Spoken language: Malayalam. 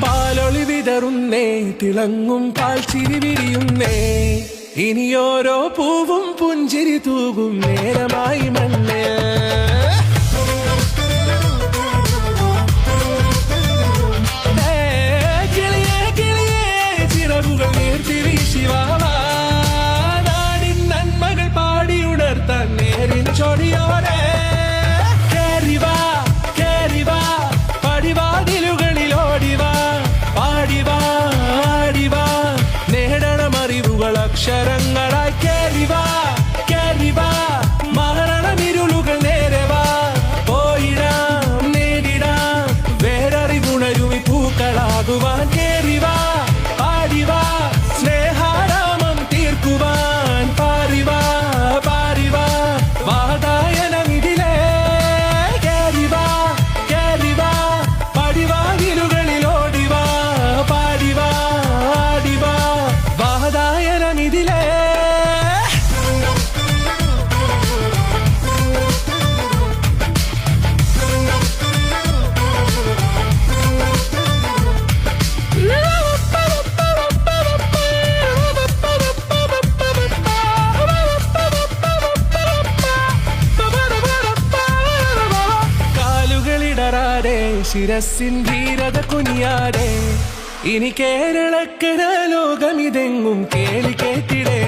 പാലൊളി വിതറുന്നേ, തിളങ്ങും പാൽച്ചിരി വിരിയുന്നേ, ഇനിയോരോ പൂവും പുഞ്ചിരി തൂകും നേരമായി മണ്ണേ. കിളിയേ കിളിയേ ചിറകുകൾ നീർത്തി വീശിവാവാ, നാടിൻ നന്മകൾ പാടിയുണർത്താൻ നേരിൻ ചൊടിയോടെ. കേറിവാ കേറിവാ പടിവാതിലുകളിൽ ഓടിവാ, പാടിവാ ആടിവാ നേടണം അറിവുകൾ അക്ഷരങ്ങളായി. കേറിവാ കേറിവാ മരണമിരുളുകൾ നേരവാ, പോയിടാം നേടിടാം വേററിവുണരുമി പൂക്കളാകുവാൻ. കേറിവാ പാടിവാ സ്നേഹാരാമം തീർക്കുവാൻ, പാറിവാ പാറിവാ വാതായനമിതിലേ. കേറിവാ കേറിവാ പടിവാതിലുകളിൽ ഓടിവാ, പാടിവാ ആടിവാ വാതായനമിതിലേ. കാലുകളിടറാതെ ശിരസിൻ ധീരത കുനിയാതെ, ഇനി കേരളക്കര ലോകമിതെങ്ങും കേളി കേട്ടിടേ.